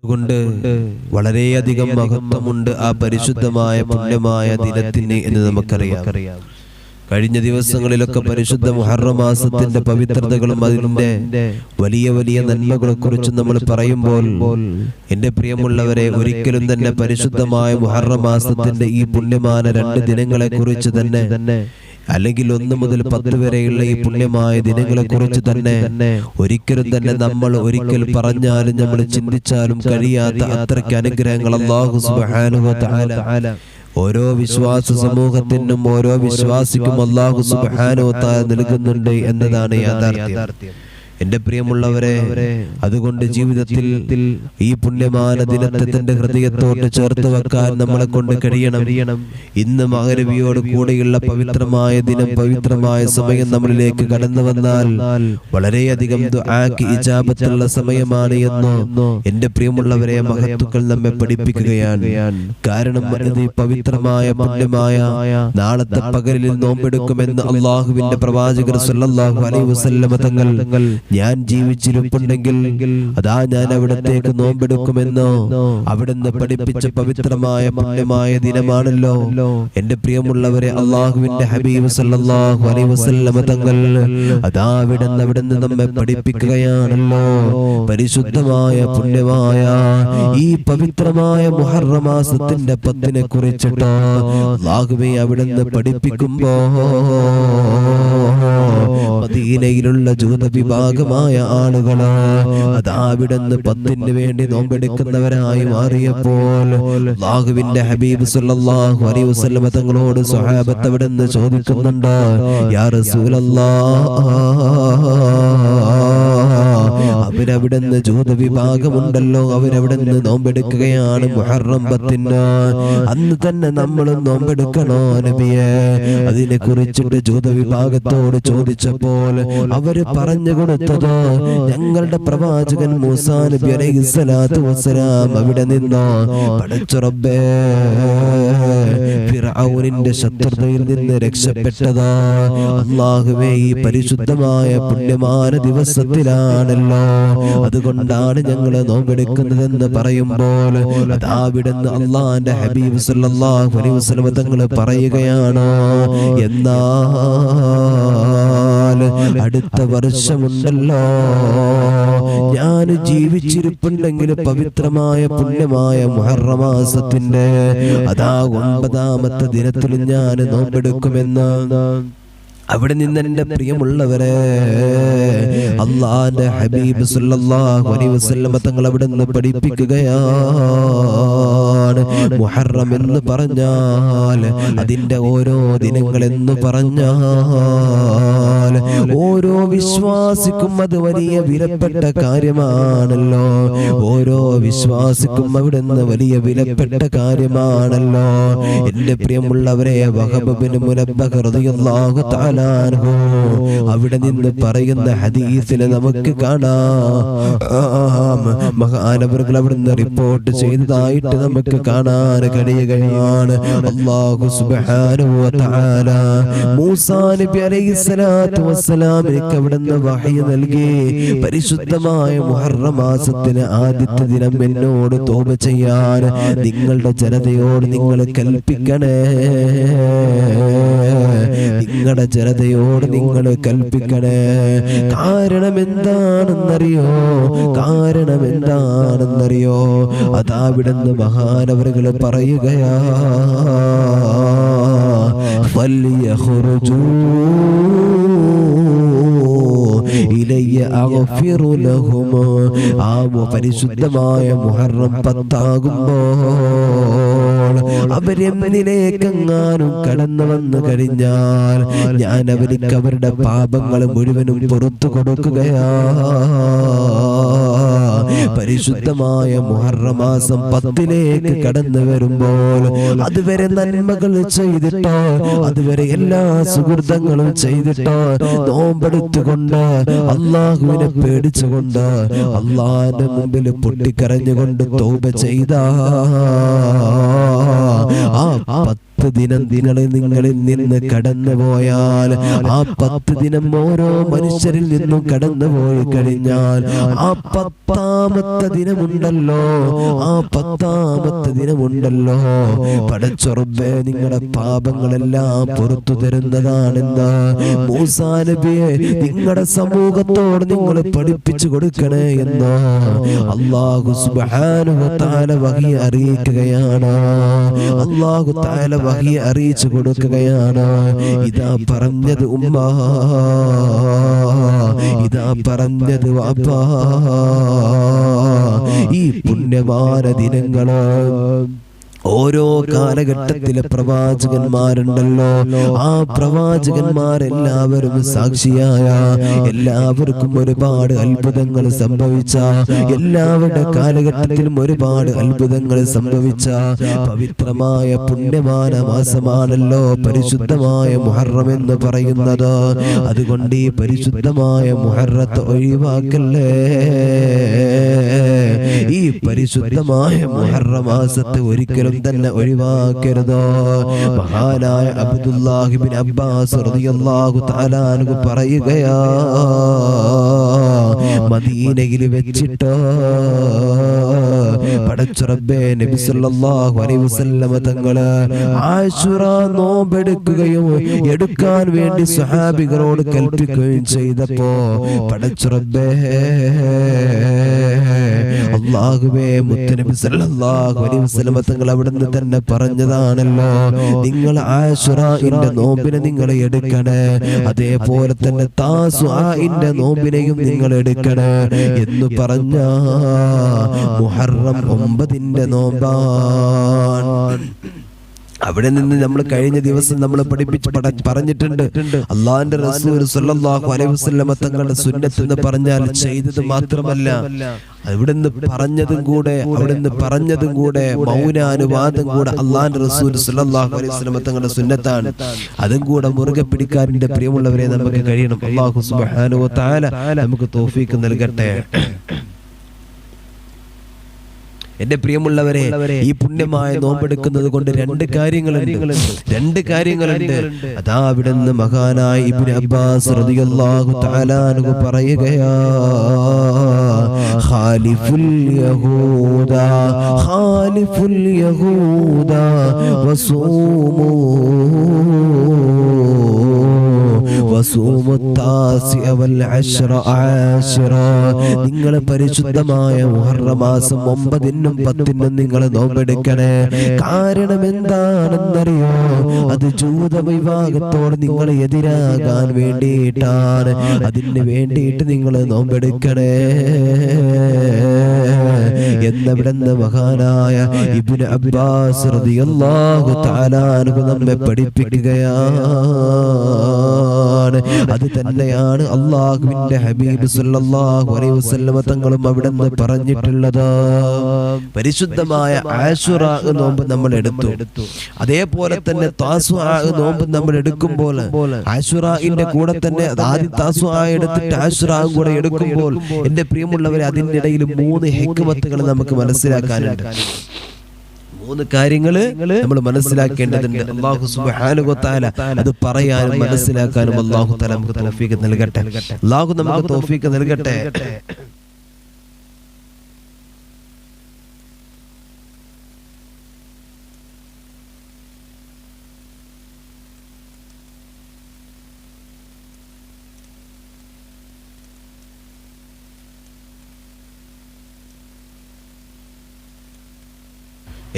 അതുകൊണ്ട് വളരെയധികം മഹത്വമുണ്ട് ആ പരിശുദ്ധമായ പുണ്യമായ ദിനത്തിന് എന്ന് നമുക്കറിയാം. കഴിഞ്ഞ ദിവസങ്ങളിലൊക്കെ പരിശുദ്ധ മുഹറം മാസത്തിന്റെ പവിത്രതകളും അതിന്റെ വലിയ വലിയ നന്മകളെ കുറിച്ച് നമ്മൾ പറയുമ്പോൾ എന്റെ പ്രിയമുള്ളവരെ, ഒരിക്കലും തന്നെ പരിശുദ്ധമായ മുഹറം മാസത്തിന്റെ ഈ പുണ്യമായ 2 ദിനങ്ങളെ കുറിച്ച് തന്നെ, അല്ലെങ്കിൽ 1 മുതൽ 10 വരെയുള്ള ഈ പുണ്യമായ ദിനങ്ങളെ കുറിച്ച് തന്നെ ഒരിക്കലും തന്നെ നമ്മൾ ഒരിക്കൽ പറഞ്ഞാലും നമ്മൾ ചിന്തിച്ചാലും കഴിയാത്ത അത്രയ്ക്ക് അനുഗ്രഹങ്ങൾ അല്ലാഹു സുബ്ഹാനഹു വ തആല ഓരോ വിശ്വാസ സമൂഹത്തിനും ഓരോ വിശ്വാസിക്കും അല്ലാഹു സുബ്ഹാനഹു വ തആല നൽകുന്നുണ്ട് എന്നതാണ് യാഥാർത്ഥ്യം. എന്റെ പ്രിയമുള്ളവരെ, അതുകൊണ്ട് ജീവിതത്തിൽ ഈ പുണ്യമായ ദിനത്തെ തന്റെ ഹൃദയത്തോട്ട് ചേർത്ത് വെക്കാൻ നമ്മളെ കൊണ്ട് കഴിയണം. ഇന്ന് മഗ്‌രിബിയോട് കൂടെയുള്ള പവിത്രമായ ദിനം, പവിത്രമായ സമയം നമ്മളിലേക്ക് കടന്നു വന്നാൽ വളരെയധികം ദുആക്ക് ഇജാബത്തുള്ള സമയമാണ് എന്ന് എന്റെ പ്രിയമുള്ളവരെ മഹത്തുക്കൾ നമ്മെ പഠിപ്പിക്കുകയാണ്. കാരണം ഈ പവിത്രമായ പുണ്യമായ നാളത്തെ പകലിൽ നോമ്പെടുക്കുമെന്ന് അല്ലാഹുവിന്റെ പ്രവാചകർ സല്ലല്ലാഹു അലൈഹി വസല്ലം തങ്ങൾ ഞാൻ ജീവിച്ചിരിപ്പുണ്ടെങ്കിൽ അതാ ഞാൻ അവിടത്തേക്ക് നോമ്പെടുക്കുമെന്നോ അവിടുന്ന് പഠിപ്പിച്ച പവിത്രമായ പുണ്യമായ ദിനമാണല്ലോ എന്റെ പ്രിയമുള്ളവരെ. അല്ലാഹുവിന്റെ ഹബീബ് സല്ലല്ലാഹു അലൈഹി വസല്ലം തങ്ങൾ അതാ അവിടുന്ന് നമ്മെ പഠിപ്പിക്കുകയാണല്ലോ. പരിശുദ്ധമായ പുണ്യമായ ഈ പവിത്രമായ മുഹറം മാസത്തിന്റെ 10നെ കുറിച്ചിട്ട് അല്ലാഹുവേ അവിടുന്ന് പഠിപ്പിക്കുമ്പോ മദീനയിലുള്ള ജൂത വിഭാഗമായ ആളുകള് അതാ അവിടുന്ന് 10ന് വേണ്ടി നോമ്പെടുക്കുന്നവരായി മാറിയപ്പോൾ അല്ലാഹുവിന്റെ ഹബീബ് സല്ലല്ലാഹു അലൈഹി വസല്ലം തങ്ങളോട് സ്വഹാബത്ത് അവിടുന്ന് ചോദിക്കുന്നുണ്ട്, യാ റസൂലല്ലാഹ്, അവരവിടുന്ന് ജൂത വിഭാഗമുണ്ടല്ലോ, അവരവിടുന്ന് നോമ്പെടുക്കുകയാണ് മുഹറം 10ന്, അന്ന് തന്നെ നമ്മളും നോമ്പെടുക്കണോ നബിയെ? അതിനെ കുറിച്ചിട്ട് ജൂത വിഭാഗത്തോട് ചോദിച്ചപ്പോൾ അവര് പറഞ്ഞു കൊടുത്തത്, ഞങ്ങളുടെ പ്രവാചകൻ മൂസാ നബി അലൈഹിസ്സലാത്തു വസ്സലാം അവിടെ നിന്നോ പടച്ച റബ്ബേ ഫിർഔനിന്റെ ശത്രുതയിൽ നിന്ന് രക്ഷപ്പെട്ടതാ അല്ലാഹുവേ ഈ പരിശുദ്ധമായ പുണ്യമായ ദിവസത്തിലാണല്ലോ, അതുകൊണ്ടാണ് ഞങ്ങൾ നോമ്പെടുക്കുന്നതെന്ന് പറയുമ്പോൾ അതാ അവിടുന്ന് അല്ലാഹുവിന്റെ ഹബീബ് സല്ലല്ലാഹു അലൈഹി വസല്ലം തങ്ങൾ പറയുകയാണ്, എന്നാൽ അടുത്ത വർഷമുണ്ടല്ലോ ഞാൻ ജീവിച്ചിരിപ്പുണ്ടെങ്കിൽ പവിത്രമായ പുണ്യമായ മുഹറം മാസത്തിന്റെ അതാ 9ാമത്തെ ദിനത്തിൽ ഞാൻ നോമ്പെടുക്കുമെന്ന് അവിടെ നിന്ന് എന്റെ പ്രിയമുള്ളവരെ അല്ലാഹുവിന്റെ ഹബീബ് സല്ലല്ലാഹു അലൈഹി വസല്ലം തങ്ങൾ അവിടുന്ന് പഠിപ്പിക്കുകയാണ്. മുഹറം എന്ന് പറഞ്ഞാൽ അതിന്റെ ഓരോ ദിനങ്ങൾ എന്ന് പറഞ്ഞാൽ ഓരോ വിശ്വാസിക്കും അത് വലിയ വിലപ്പെട്ട കാര്യമാണല്ലോ. ഓരോ വിശ്വാസിക്കും അവിടുന്ന് വലിയ വിലപ്പെട്ട കാര്യമാണല്ലോ. എന്റെ പ്രിയമുള്ളവരെ, വഹബ് ബിൻ മുനബ്ബഹ് റളിയല്ലാഹു തആല അവിടെ നിന്ന് പറയുന്ന ഹദീസിൽ നമുക്ക് കാണാം, മഹാനവറുകൾ അവിടുന്ന് റിപ്പോർട്ട് ചെയ്തതായിട്ട് നമുക്ക് കാണാൻ കഴിയുകയാണ്. അല്ലാഹു സുബ്ഹാനഹു വ തആല മൂസാ നബി അലൈഹിസ്സലാത്തു വസ്സലാമിന് അവിടുന്ന് വഹയ് നൽകി, പരിശുദ്ധമായ മുഹറം മാസത്തിന് ആദ്യത്തെ ദിനം എന്നോട് തൗബ ചെയ്യാൻ നിങ്ങളുടെ ജനതയോട് നിങ്ങൾ കൽപ്പിക്കണേ, നിങ്ങളുടെ ജനതയോട് നിങ്ങൾ കൽപ്പിക്കണേ. കാരണം എന്താണെന്നറിയോ? അതാ അവിടുന്ന് മഹാനവറുകൾ പറയുകയാ, ഫൽയഖ്റുജൂ ഇലയ്യ അഗ്ഫിറു ലഹും. ആ പരിശുദ്ധമായ മുഹറം 10 അവരെന്നിലേക്കെങ്ങാനും കടന്നു വന്നു കഴിഞ്ഞാൽ ഞാൻ അവർക്ക് അവരുടെ പാപങ്ങൾ മുഴുവനും പുറത്തു കൊടുക്കുകയാ. പരിശുദ്ധമായ മുഹറം മാസം 10ലേക്ക് കടന്നു വരുമ്പോൾ അതുവരെ നന്മകൾ ചെയ്തിട്ടോ, അതുവരെ എല്ലാ സുഹൃതങ്ങളും ചെയ്തിട്ടോ, നോമ്പെടുത്തുകൊണ്ട് അല്ലാഹുവിനെ പേടിച്ചുകൊണ്ട് അല്ലാഹുവിന്റെ മുമ്പിൽ പൊട്ടിക്കരഞ്ഞുകൊണ്ട് തൗബ ചെയ്ത ആ 10 ദിനം നിങ്ങളിൽ നിന്ന് കടന്നുപോയാൽ ആ 10 ദിനം ഓരോ മനുഷ്യരിൽ നിന്നും കടന്നുപോയി കഴിഞ്ഞാൽ ആ 10ാമത്തെ ദിനമുണ്ടല്ലോ, ആ 10ാമത്തെ ദിനമുണ്ടല്ലോ, പടച്ച റബ്ബേ നിങ്ങളുടെ പാപങ്ങളെല്ലാം പുറത്തു തരുന്നതാണെന്ന് മൂസാ നബിയെ നിങ്ങളുടെ സമൂഹത്തോട് നിങ്ങൾ പഠിപ്പിച്ചു കൊടുക്കണേ എന്ന് അല്ലാഹു സുബ്ഹാനഹു വ തആല വഹി അറിയിക്കുകയാണ്. അല്ലാഹു തആല വഹി അറിയിച്ചു കൊടുക്കുകയാണ്. ഇതാ പറഞ്ഞത് ഉമ്മ, ഇതാ പറഞ്ഞത് വാപ്പ. ഈ പുണ്യമായ ദിനങ്ങള് ഓരോ കാലഘട്ടത്തിലെ പ്രവാചകന്മാരുണ്ടല്ലോ, ആ പ്രവാചകന്മാരെല്ലാവരും സാക്ഷിയായ, എല്ലാവർക്കും ഒരുപാട് അത്ഭുതങ്ങൾ സംഭവിച്ച, എല്ലാവരുടെ കാലഘട്ടത്തിലും ഒരുപാട് അത്ഭുതങ്ങൾ സംഭവിച്ച പവിത്രമായ പുണ്യമായ മാസമാണല്ലോ പരിശുദ്ധമായ മുഹറം എന്ന് പറയുന്നത്. അതുകൊണ്ട് ഈ പരിശുദ്ധമായ മുഹറത്തെ ഒഴിവാക്കല്ലേ. ഈ പരിശുദ്ധമായ മുഹറം മാസത്തെ ഒരിക്കലും തന്നെ ഒഴിവാക്കരുത്. മഹാനായ അബ്ദുല്ലാഹി ഇബ്നു അബ്ബാസ് റളിയല്ലാഹു തആല അൻഹു പറയുകയാ, മദീനയിൽ വെച്ചിട്ട് പടച്ച റബ്ബേ നബി സല്ലല്ലാഹു അലൈഹി വസല്ലം തങ്ങള് ആശുറ നോമ്പെടുക്കുകയും എടുക്കാൻ വേണ്ടി സ്വഹാബികളോട് കൽപ്പിക്കുകയും ചെയ്തപ്പോ പടച്ച റബ്ബേ അല്ലാഹുവേ മുത്തനബി സല്ലല്ലാഹു അലൈഹി വസല്ലം തങ്ങൾ അവിടുന്ന് തന്നെ പറഞ്ഞതാണല്ലോ, നിങ്ങൾ ആശുറയുടെ നോമ്പിനെ നിങ്ങൾ എടുക്കണേ, അതേപോലെ തന്നെ താസുആന്റെ നോമ്പിനെയും നിങ്ങൾ എടുക്കണേ എന്ന് പറഞ്ഞ മുഹറം 9ന്റെ നോമ്പാണ്. അവിടെ നിന്ന് നമ്മൾ കഴിഞ്ഞ ദിവസം നമ്മൾ പറഞ്ഞിട്ടുണ്ട്, അള്ളാഹുവിന്റെ റസൂൽ സല്ലല്ലാഹു അലൈഹി വസല്ലം തങ്ങളുടെ സുന്നത്ത് എന്ന് പറഞ്ഞാൽ ചെയ്തത് മാത്രമല്ല, അവിടുന്ന് പറഞ്ഞതും കൂടെ മൗനാനുവാദം കൂടെ അള്ളാഹുവിന്റെ റസൂൽ സല്ലല്ലാഹു അലൈഹി വസല്ലം തങ്ങളുടെ സുന്നത്താണ്. അതും കൂടെ മുറുകെ പിടിക്കാറിന്റെ പ്രിയമുള്ളവരെ നമുക്ക് കഴിയണം. അല്ലാഹു സുബ്ഹാനഹു വ തആല നമുക്ക് തൗഫീഖ് നൽകട്ടെ. എന്റെ പ്രിയമുള്ളവരെ, ഈ പുണ്യമായ നോമ്പെടുക്കുന്നത് കൊണ്ട് രണ്ട് കാര്യങ്ങളുണ്ട്. അതാ അവിടുന്ന് മഹാനായ ഇബ്നു അബ്ബാസ് റളിയല്ലാഹു തആല അൻഹു പറയുകയാ, ഖാലിഫുൽ യഹൂദ വസൂമു നിങ്ങൾ പരിശുദ്ധമായ മുഹറം മാസം 9നും 10നും നിങ്ങൾ നോമ്പെടുക്കണേ. കാരണം എന്താണെന്നറിയോ? അത് ജൂത വിഭാഗത്തോട് നിങ്ങൾ എതിരാകാൻ വേണ്ടിയിട്ടാണ്. അതിന് വേണ്ടിയിട്ട് നിങ്ങൾ നോമ്പെടുക്കണേ എന്നവിടുന്ന് മഹാനായ ഇബ്നു അബ്ബാസ് റളിയല്ലാഹു തആല അൻഹു നമ്മെ പഠിപ്പിക്കുകയാണ്. അത് തന്നെയാണ് അല്ലാഹുവിന്റെ ഹബീബ് സല്ലല്ലാഹു അലൈഹി വസല്ലം തങ്ങളും അവിടുന്ന് പറഞ്ഞിട്ടുള്ളത്. പരിശുദ്ധമായ ആശുറ നോമ്പ് നമ്മൾ എടുത്തു, അതേപോലെ തന്നെ താസുആ നോമ്പ് നമ്മൾ എടുക്കുമ്പോൾ ആശുറയുടെ കൂടെ തന്നെ ആദ്യം താസുആ എടുത്തിട്ട് ആശുറ കൂടെ എടുക്കുമ്പോൾ എന്റെ പ്രിയമുള്ളവരെ അതിന്റെ ഇടയിൽ 3 ഹിക്മത്തുകൾ നമുക്ക് മനസ്സിലാക്കാനുണ്ട്. 3 കാര്യങ്ങള് നമ്മൾ മനസ്സിലാക്കേണ്ടതുണ്ട്. അല്ലാഹു സുബ്ഹാനഹു വ തആല അത് പറയാനും മനസ്സിലാക്കാനും അല്ലാഹു തആല നമുക്ക് തൗഫീഖ് നൽകട്ടെ. അല്ലാഹു നമുക്ക് തൗഫീഖ് നൽകട്ടെ.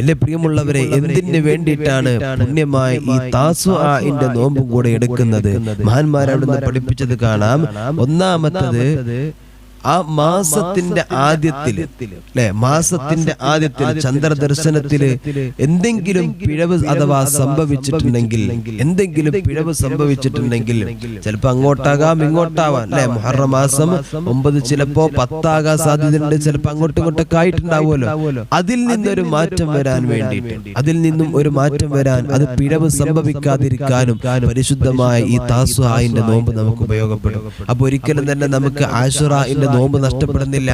എന്റെ പ്രിയമുള്ളവരെ, എന്തിനു വേണ്ടിയിട്ടാണ് പുണ്യമായ ഈ താസുആന്റെ നോമ്പും കൂടെ എടുക്കുന്നത്? മഹാന്മാരവിടുന്ന് പഠിപ്പിച്ചത് കാണാം. ഒന്നാമത്തത്, ആ മാസത്തിന്റെ ആദ്യത്തില് മാസത്തിന്റെ ആദ്യത്തിൽ ചന്ദ്രദർശനത്തില് എന്തെങ്കിലും പിഴവ് അഥവാ സംഭവിച്ചിട്ടുണ്ടെങ്കിൽ ചിലപ്പോ അങ്ങോട്ടാകാം ഇങ്ങോട്ടാവാം മുഹറം മാസം 9 ചിലപ്പോ 10 ആകാൻ സാധ്യതയുണ്ട്, ചിലപ്പോ അങ്ങോട്ടും ഇങ്ങോട്ടൊക്കെ ആയിട്ടുണ്ടാവുമല്ലോ. അതിൽ നിന്നൊരു മാറ്റം വരാൻ വേണ്ടിയിട്ട് അത് പിഴവ് സംഭവിക്കാതിരിക്കാനും പരിശുദ്ധമായ ഈ താസുആന്റെ നോമ്പ് നമുക്ക് ഉപയോഗപ്പെടും. അപ്പൊ ഒരിക്കലും തന്നെ നമുക്ക് ആശുറാന്റെ നോമ്പ് നഷ്ടപ്പെടുന്നില്ല,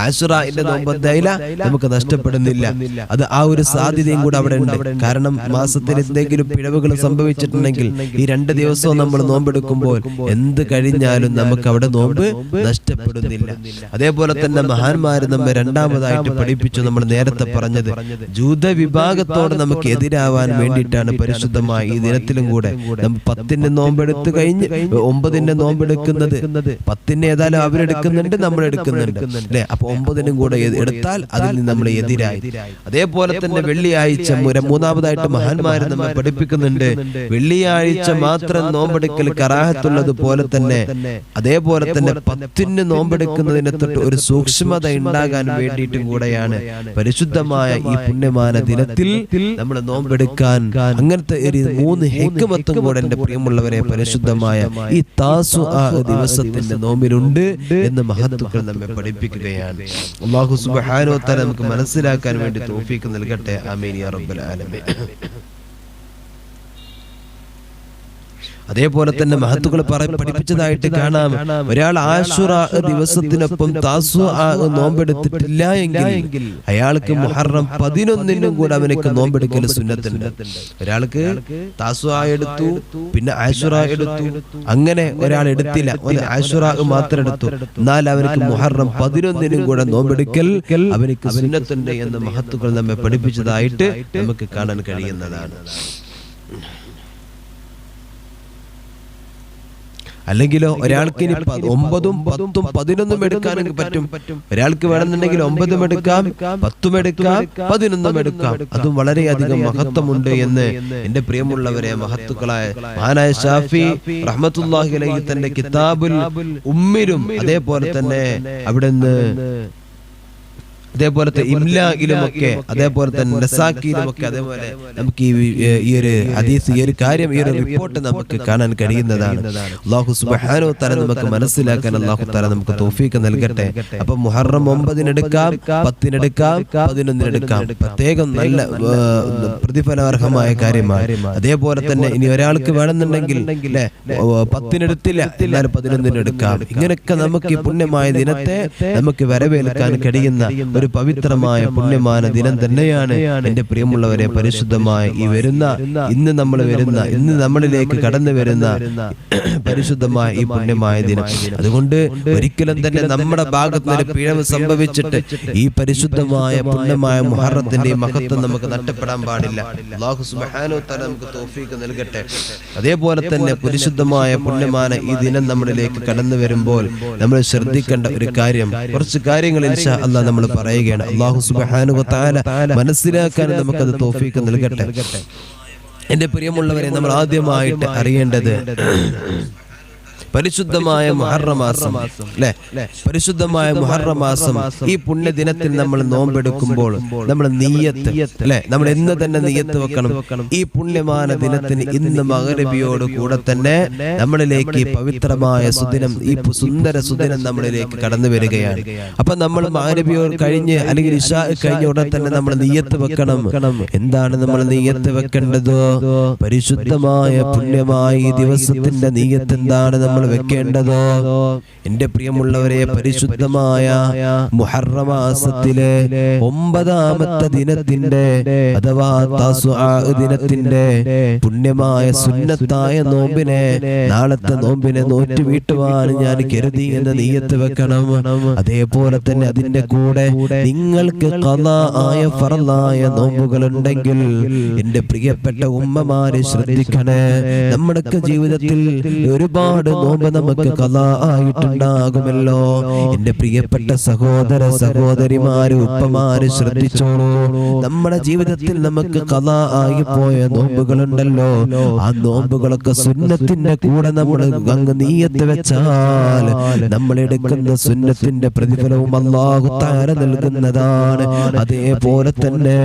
ആശുറാന്റെ നോമ്പ് എന്തായില്ല നമുക്ക് നഷ്ടപ്പെടുന്നില്ല. അത് ആ ഒരു സാധ്യതയും കൂടെ അവിടെ ഉണ്ട്. കാരണം മാസത്തിൽ എന്തെങ്കിലും പിഴവുകൾ സംഭവിച്ചിട്ടുണ്ടെങ്കിൽ ഈ 2 ദിവസവും നമ്മൾ നോമ്പെടുക്കുമ്പോൾ എന്ത് കഴിഞ്ഞാലും നമുക്ക് അവിടെ നോമ്പ് നഷ്ടപ്പെടുന്നില്ല. അതേപോലെ തന്നെ മഹാന്മാര് നമ്മെ രണ്ടാമതായിട്ട് പഠിപ്പിച്ചു, നമ്മൾ നേരത്തെ പറഞ്ഞത് ജൂത വിഭാഗത്തോട് നമുക്ക് എതിരാവാൻ വേണ്ടിയിട്ടാണ് പരിശുദ്ധമായ ഈ ദിനത്തിലും കൂടെ നമ്മൾ 10 നോമ്പെടുത്ത് കഴിഞ്ഞ് 9 നോമ്പെടുക്കുന്നത്. 10 ഏതായാലും അവരെടുക്കുന്നുണ്ട്, നമ്മൾ എടുക്കുന്നുണ്ട് അല്ലെ. അപ്പൊ 9 കൂടെ എടുത്താൽ അതിൽ നിന്ന് നമ്മൾ എതിരായി. അതേപോലെ തന്നെ വെള്ളിയാഴ്ച മൂന്നാമതായിട്ട് മഹാന്മാര് നമ്മെ പഠിപ്പിക്കുന്നുണ്ട്, വെള്ളിയാഴ്ച മാത്രം നോമ്പെടുക്കൽ കറാഹത്തുള്ളത് പോലെ തന്നെ അതേപോലെ തന്നെ 10 നോമ്പെടുക്കുന്നതിനെ തൊട്ട് ഒരു സൂക്ഷ്മത ഉണ്ടാകാൻ വേണ്ടിയിട്ടും കൂടെയാണ് പരിശുദ്ധമായ ഈ പുണ്യമായ ദിനത്തിൽ നമ്മൾ നോമ്പെടുക്കാൻ. അങ്ങനത്തെ ഒരു 3 ഹിക്മത്തും കൂടെ എന്റെ പ്രിയമുള്ളവരെ പരിശുദ്ധമായ ഈ താസുആ ദിവസത്തിന്റെ നോമ്പിലുണ്ട് എന്ന് മഹത്തുക്കൾ നമ്മെ പഠിപ്പിക്കുകയാണ്. അല്ലാഹു സുബ്ഹാനഹു വ തആല നമുക്ക് മനസ്സിലാക്കാൻ വേണ്ടി തൗഫീഖ് നൽകട്ടെ. ആമീൻ യാ റബ്ബൽ ആലമീൻ. അതേപോലെ തന്നെ മഹത്തുക്കൾ പഠിപ്പിച്ചതായിട്ട് കാണാം, ഒരാൾ ആശുറാ ദിവസത്തിനൊപ്പം താസുആ നോമ്പെടുത്തിട്ടില്ല എങ്കിൽ അയാൾക്ക് മുഹറം 11 കൂടെ അവനക്ക് നോമ്പെടുക്കൽ സുന്നത്തുണ്ട്. ഒരാൾക്ക് താസുആ എടുത്തു, പിന്നെ ആശുറാ എടുത്തു, അങ്ങനെ ഒരാൾ എടുത്തില്ല, ആശുറാ മാത്രം എടുത്തു, എന്നാൽ അവനക്ക് മുഹറം 11 കൂടെ നോമ്പെടുക്കൽ അവനക്ക് സുന്നത്തുണ്ട് എന്ന് മഹത്തുക്കൾ നമ്മെ പഠിപ്പിച്ചതായിട്ട് നമുക്ക് കാണാൻ കഴിയുന്നതാണ്. അല്ലെങ്കിലോ ഒരാൾക്ക് ഇനി 9, 10, 11 എടുക്കാനും പറ്റും. ഒരാൾക്ക് വേണമെന്നുണ്ടെങ്കിൽ 9 എടുക്കാം, 10 എടുക്കാം, 11 എടുക്കാം. അതും വളരെയധികം മഹത്വമുണ്ട് എന്ന് എന്റെ പ്രിയമുള്ളവരെ മഹത്തുക്കളായ മഹാനായ ശാഫി റഹ്മത്തുള്ളാഹി അലൈഹി തന്റെ കിതാബുൽ ഉമ്മിലും അതേപോലെ തന്നെ അവിടുന്ന് അതേപോലത്തെ ഇംലായിലുമൊക്കെ അതേപോലെ തന്നെ നസാക്കിയിലുമൊക്കെ അതേപോലെ നമുക്ക് ഈ ഒരു ഹദീസ്, ഈ ഒരു കാര്യം, ഈ ഒരു റിപ്പോർട്ട് നമുക്ക് കാണാൻ കഴിയുന്നതാണ്. അല്ലാഹു സുബ്ഹാനഹു വ തആല നമുക്ക് മനസ്സിലാക്കാൻ അല്ലാഹു തആല നമുക്ക് തൗഫീഖ് നൽകട്ടെ. അപ്പൊ മുഹറം 9 എടുക്കാം, 10 എടുക്കാം, 11 എടുക്കാം. പ്രത്യേകം നല്ല പ്രതിഫലാർഹമായ കാര്യമാണ്. അതേപോലെ തന്നെ ഇനി ഒരാൾക്ക് വേണമെന്നുണ്ടെങ്കിൽ 10 എടുത്തില്ല, എന്നാൽ 11 എടുക്കാം. ഇങ്ങനെയൊക്കെ നമുക്ക് ഈ പുണ്യമായ ദിനത്തെ നമുക്ക് വരവേൽക്കാൻ കഴിയുന്ന ഒരു പവിത്രമായ പുണ്യമായ ദിനം തന്നെയാണ് എന്റെ പ്രിയമുള്ളവരെ പരിശുദ്ധമായ ഈ ഇന്ന് നമ്മളിലേക്ക് കടന്നു വരുന്ന പരിശുദ്ധമായ ഈ പുണ്യമായ ദിനം. അതുകൊണ്ട് ഒരിക്കലും തന്നെ നമ്മുടെ ഭാഗത്ത് നിന്ന് പിഴവ് സംഭവിച്ചിട്ട് ഈ പരിശുദ്ധമായ പുണ്യമായ മുഹറത്തിന്റെ മഹത്വം നമുക്ക് നഷ്ടപ്പെടാൻ പാടില്ല. അല്ലാഹു സുബ്ഹാനഹു വ തആല നമുക്ക് തൗഫീഖ് നൽകട്ടെ. അതേപോലെ തന്നെ പരിശുദ്ധമായ പുണ്യമായ ഈ ദിനം നമ്മളിലേക്ക് കടന്നു വരുമ്പോൾ നമ്മൾ ശ്രദ്ധിക്കേണ്ട ഒരു കാര്യം, കുറച്ച് കാര്യങ്ങൾ ഇൻഷാ അല്ലാഹ് നമ്മൾ പറയുകയാണ്. അല്ലാഹു സുബ്ഹാനഹു വ തആല മനസ്സിലാക്കാൻ നമുക്കത് തൗഫീഖ് നൽകട്ടെ. എന്റെ പ്രിയമുള്ളവരെ, നമ്മൾ ആദ്യമായിട്ട് അറിയേണ്ടത് പരിശുദ്ധമായ മുഹറം മാസം അല്ലെ, പരിശുദ്ധമായ മുഹറം മാസം ഈ പുണ്യദിനത്തിൽ നമ്മൾ നോമ്പെടുക്കുമ്പോൾ നമ്മൾ നിയ്യത്ത് അല്ലെ, നമ്മൾ എന്ന് തന്നെ നിയ്യത്ത് വെക്കണം. ഈ പുണ്യമായ ദിനത്തിന് ഇന്ന് മഗ്‌രിബിയോട് കൂടെ തന്നെ നമ്മളിലേക്ക് ഈ പവിത്രമായ സുദിനം, ഈ സുന്ദര സുദിനം നമ്മളിലേക്ക് കടന്നു വരികയാണ്. അപ്പൊ നമ്മൾ മഗ്‌രിബിയോട് കഴിഞ്ഞ് അല്ലെങ്കിൽ ഇശാ കഴിഞ്ഞ ഉടനെ തന്നെ നമ്മൾ നിയ്യത്ത് വെക്കണം. എന്താണ് നമ്മൾ നിയ്യത്ത് വെക്കേണ്ടത്? പരിശുദ്ധമായ പുണ്യമായ ഈ ദിവസത്തിന്റെ നിയ്യത്ത് എന്താണ് നമ്മൾ വെക്കേണ്ടതോ? എന്റെ പ്രിയമുള്ളവരെ, പരിശുദ്ധമായ മുഹറം മാസത്തിലെ 9ാമത്തെ ദിനത്തിന്റെ അഥവാ താസുആ ദിനത്തിന്റെ പുണ്യമായ സുന്നത്തായ നോമ്പിനെ, നാളത്തെ നോമ്പിനെ നോറ്റ് വീട്ടുവാൻ ഞാൻ കരുതി എന്ന് നിയ്യത്ത് വെക്കണം. അതേപോലെ തന്നെ അതിന്റെ കൂടെ നിങ്ങൾക്ക് ഖളാ ആയ ഫർളായ നോമ്പുകൾ ഉണ്ടെങ്കിൽ എന്റെ പ്രിയപ്പെട്ട ഉമ്മമാരെ ശ്രദ്ധിക്കണേ. നമ്മുടെ ജീവിതത്തിൽ ഒരുപാട് നോമ്പ് നമുക്ക് ഖളാ ആയിട്ടുണ്ടാകുമല്ലോ. എന്റെ പ്രിയപ്പെട്ട സഹോദര സഹോദരിമാര്, ഉപ്പമാര് ശ്രദ്ധിച്ചോളൂ. നമ്മുടെ ജീവിതത്തിൽ നമുക്ക് ഖളാ ആയി പോയ നോമ്പുകളുണ്ടല്ലോ, ആ നോമ്പുകളൊക്കെ സുന്നത്തിന്റെ കൂടെ നമ്മൾ അങ്ങ് നിയ്യത്ത് വെച്ചാൽ നമ്മൾ എടുക്കുന്ന സുന്നത്തിന്റെ പ്രതിഫലവും അല്ലാഹു തആല നൽകുന്നതാണ്. അതേപോലെ തന്നെ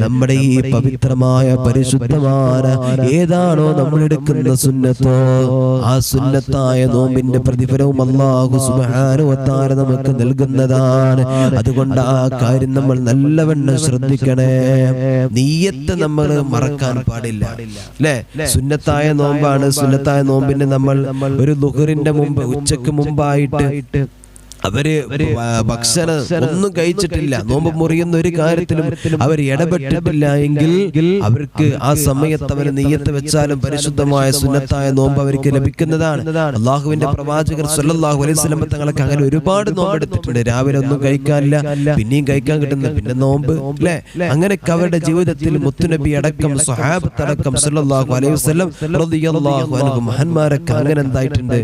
നമ്മുടെ ഈ പവിത്രമായ പരിശുദ്ധമായ ഏതാണോ നമ്മൾ എടുക്കുന്ന സുന്നത്തോ, ആ സുന്നത്തായ നോമ്പിന്റെ പ്രതിഫലവും അല്ലാഹു സുബ്ഹാനഹു വ തആല നമുക്ക് നൽകുന്നതാണ്. അതുകൊണ്ട് ആ കാര്യം നമ്മൾ നല്ലവണ്ണം ശ്രദ്ധിക്കണേ. നിയ്യത്ത് നമ്മൾ മറക്കാൻ പാടില്ല അല്ലേ. സുന്നത്തായ നോമ്പാണ്. സുന്നത്തായ നോമ്പിന് നമ്മൾ ഒരു ളുഹറിന്റെ മുമ്പ്, ഉച്ചക്ക് മുമ്പായിട്ട് അവര് ഭക്ഷണം ഒന്നും കഴിച്ചിട്ടില്ല, നോമ്പ് മുറിയുന്ന ഒരു കാര്യത്തിലും അവർ ഇടപെട്ടിട്ടില്ല എങ്കിൽ അവർക്ക് ആ സമയത്ത് അവർ നിയ്യത്ത് വെച്ചാലും പരിശുദ്ധമായ സുന്നത്തായ നോമ്പ് അവർക്ക് ലഭിക്കുന്നതാണ്. അള്ളാഹുവിന്റെ പ്രവാചകർ സല്ലല്ലാഹു അലൈഹി വസല്ലം തങ്ങൾക്ക് അങ്ങനെ ഒരുപാട് നോമ്പ് എടുത്തിട്ടുണ്ട്. രാവിലെ ഒന്നും കഴിക്കാനില്ല, പിന്നെയും കഴിക്കാൻ കിട്ടുന്ന പിന്നെ നോമ്പ് അല്ലെ. അങ്ങനെയൊക്കെ അവരുടെ ജീവിതത്തിൽ മുത്തുനബി അടക്കം സ്വഹാബത്ത് അടക്കം സല്ലല്ലാഹു അലൈഹി വസല്ലം റളിയല്ലാഹു അൻഹു മഹാന്മാരൊക്കെ അങ്ങനെ എന്തായിട്ടുണ്ട്,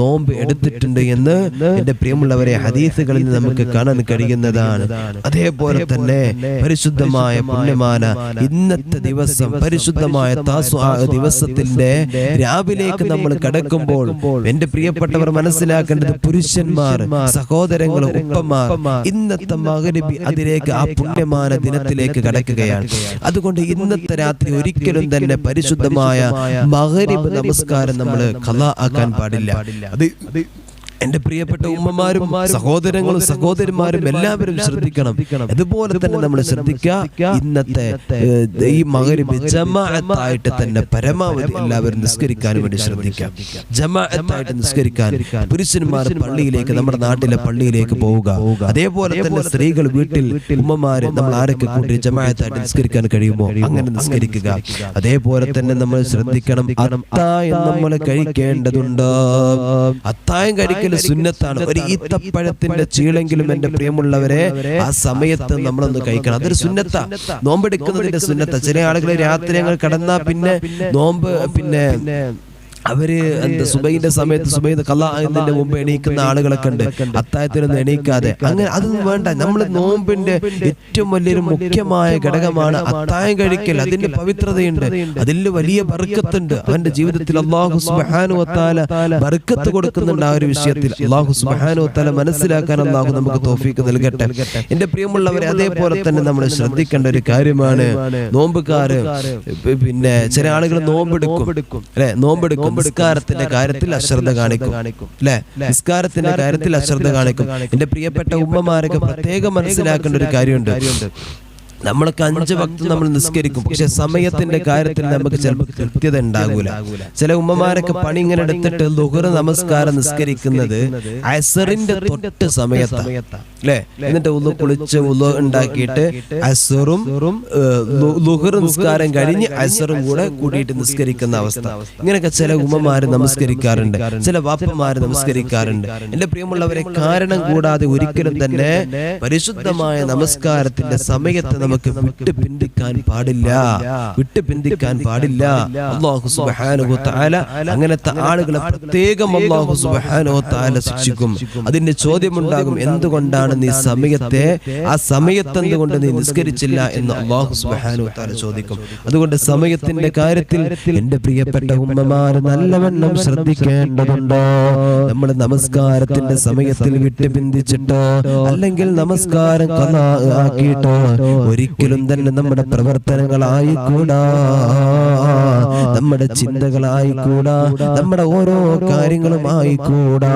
നോമ്പ് എടുത്തിട്ടുണ്ട് എന്ന് എന്റെ പ്രിയമുള്ളവരെ ഹദീസുകളിൽ നമുക്ക് കാണാൻ കഴിയുന്നതാണ്. അതേപോലെ തന്നെ പരിശുദ്ധമായ പുണ്യമാന ഇന്നത്തെ ദിവസം പരിശുദ്ധമായ താസുആ ദിവസത്തിന്റെ രാവിലേക്ക് നമ്മൾ കടക്കുമ്പോൾ എന്റെ പ്രിയപ്പെട്ടവർ മനസ്സിലാക്കേണ്ടത് പുരുഷന്മാർ, സഹോദരങ്ങൾ, ഉപ്പമാർ ഇന്നത്തെ മഗ്‌രിബ് അതിലേക്ക് ആ പുണ്യമാന ദിനത്തിലേക്ക് കടക്കുകയാണ്. അതുകൊണ്ട് ഇന്നത്തെ രാത്രി ഒരിക്കലും തന്നെ പരിശുദ്ധമായ മഗ്‌രിബ് നമസ്കാരം നമ്മൾ ഖളാ ആക്കാൻ പാടില്ല. അത് എന്റെ പ്രിയപ്പെട്ട ഉമ്മമാരും സഹോദരങ്ങളും സഹോദരിമാരും എല്ലാവരും ശ്രദ്ധിക്കണം. അതുപോലെ തന്നെ നമ്മൾ ശ്രദ്ധിക്കുക, ഇന്നത്തെ ഈ മഗ്‌രിബ് ജമാഅത്തായിട്ട് തന്നെ പരമാവധി എല്ലാവരും നിസ്കരിക്കാൻ വേണ്ടി ശ്രദ്ധിക്കാം. ജമാഅത്തായിട്ട് നിസ്കരിക്കാൻ പുരുഷന്മാർ പള്ളിയിലേക്ക്, നമ്മുടെ നാട്ടിലെ പള്ളിയിലേക്ക് പോവുക. അതേപോലെ തന്നെ സ്ത്രീകൾ വീട്ടിൽ ഉമ്മമാര് നമ്മൾ ആരൊക്കെ കൂട്ടി ജമാഅത്തായിട്ട് നിസ്കരിക്കാൻ കഴിയുമോ അങ്ങനെ നിസ്കരിക്കുക. അതേപോലെ തന്നെ നമ്മൾ ശ്രദ്ധിക്കണം, അത്തായം നമ്മൾ കഴിക്കേണ്ടതുണ്ട്. അത്തായം കഴിക്കൽ സുന്നത്താണ്. ഒരു ഈത്തപ്പഴത്തിന്റെ ചീളെങ്കിലും എന്റെ പ്രിയമുള്ളവരെ ആ സമയത്ത് നമ്മളൊന്ന് കഴിക്കണം. അതൊരു സുന്നത്താ, നോമ്പെടുക്കുന്നതിന്റെ സുന്നത്താ. ചില ആളുകൾ രാത്രി ഞങ്ങൾ കടന്നാ പിന്നെ നോമ്പ് പിന്നെ അവര് സുബൈന്റെ സമയത്ത് സുബൈന്റെ ഖളാ ആകുന്നതിന്റെ മുമ്പ് എണീക്കുന്ന ആളുകളൊക്കെ ഉണ്ട്, അത്താഴത്തിനൊന്നും എണീക്കാതെ. അങ്ങനെ അതൊന്നും വേണ്ട. നമ്മൾ നോമ്പിന്റെ ഏറ്റവും വലിയൊരു മുഖ്യമായ ഘടകമാണ് അത്താഴം കഴിക്കൽ. അതിന്റെ പവിത്രതയുണ്ട്, അതിൽ വലിയ ബർക്കത്തുണ്ട്. അവന്റെ ജീവിതത്തിൽ അല്ലാഹു സുബ്ഹാനഹു വ തആല ബർക്കത്ത് കൊടുക്കുന്നുണ്ട്. ആ ഒരു വിഷയത്തിൽ അല്ലാഹു സുബ്ഹാനഹു വ തആല മനസ്സിലാക്കാൻ അല്ലാഹു നമുക്ക് തൗഫീഖ് നൽകട്ടെ. എന്റെ പ്രിയമുള്ളവരെ, അതേപോലെ തന്നെ നമ്മൾ ശ്രദ്ധിക്കേണ്ട ഒരു കാര്യമാണ് നോമ്പുകാര്. പിന്നെ ചില ആളുകൾ നോമ്പെടുക്കും അല്ലെ, നോമ്പെടുക്കും, നിസ്കാരത്തിന്റെ കാര്യത്തിൽ അശ്രദ്ധ കാണിക്കും അല്ലെ, നിസ്കാരത്തിന്റെ കാര്യത്തിൽ അശ്രദ്ധ കാണിക്കും. എന്റെ പ്രിയപ്പെട്ട ഉമ്മമാരൊക്കെ പ്രത്യേകം മനസ്സിലാക്കേണ്ട ഒരു കാര്യമുണ്ട്. നമ്മളൊക്കെ 5 വക്ത് നമ്മൾ നിസ്കരിക്കും, പക്ഷെ സമയത്തിന്റെ കാര്യത്തിൽ നമുക്ക് ചിലപ്പോൾ കൃത്യത ഉണ്ടാകൂല. ചില ഉമ്മമാരൊക്കെ പണി ഇങ്ങനെ എടുത്തിട്ട് ളുഹർ നമസ്കാരം നിസ്കരിക്കുന്നത് അസറിന്റെ തൊട്ട് സമയത്താണ് അല്ലെ. എന്നിട്ട് കുളിച്ച് ഉണ്ടാക്കിയിട്ട് അസറും ളുഹർ നിസ്കാരം കഴിഞ്ഞ് അസറും കൂടെ കൂടിയിട്ട് നിസ്കരിക്കുന്ന അവസ്ഥ. ഇങ്ങനെയൊക്കെ ചില ഉമ്മമാര് നമസ്കരിക്കാറുണ്ട്, ചില വാപ്പമാര് നമസ്കരിക്കാറുണ്ട്. എന്റെ പ്രിയമുള്ളവരെ, കാരണം കൂടാതെ ഒരിക്കലും തന്നെ പരിശുദ്ധമായ നമസ്കാരത്തിന്റെ സമയത്ത് നമുക്ക് വിട്ടുപിന്തിക്കാൻ പാടില്ല, വിട്ടുപിന്തിക്കാൻ പാടില്ല. അല്ലാഹു സുബ്ഹാനഹു വ തആല അങ്ങനത്തെ ആളുകളെ പ്രത്യേകം അല്ലാഹു സുബ്ഹാനഹു വ തആല ശിക്ഷിക്കും. അതിന്റെ ചോദ്യമുണ്ടാകും, എന്തുകൊണ്ടാണ് നീ സമയത്തെ ആ സമയത്ത് എന്തുകൊണ്ട് നീ നിസ്കരിച്ചില്ല എന്ന് അല്ലാഹു സുബ്ഹാനഹു വ തആല ചോദിക്കും. അതുകൊണ്ട് സമയത്തിന്റെ കാര്യത്തിൽ എന്റെ പ്രിയപ്പെട്ട ഉമ്മമാർ നല്ലവണ്ണം ശ്രദ്ധിക്കേണ്ടതുണ്ട്. നമ്മൾ നമസ്കാരത്തിന്റെ സമയത്തിൽ വിട്ടുപിന്തിച്ചിട്ടോ അല്ലെങ്കിൽ നമസ്കാരം ഖളാ ആക്കിയിട്ടോ ഒരിക്കലും തന്നെ നമ്മുടെ പ്രവർത്തനങ്ങളായിക്കൂടാ, നമ്മുടെ ചിന്തകളായിക്കൂടാ, നമ്മുടെ ഓരോ കാര്യങ്ങളും ആയിക്കൂടാ.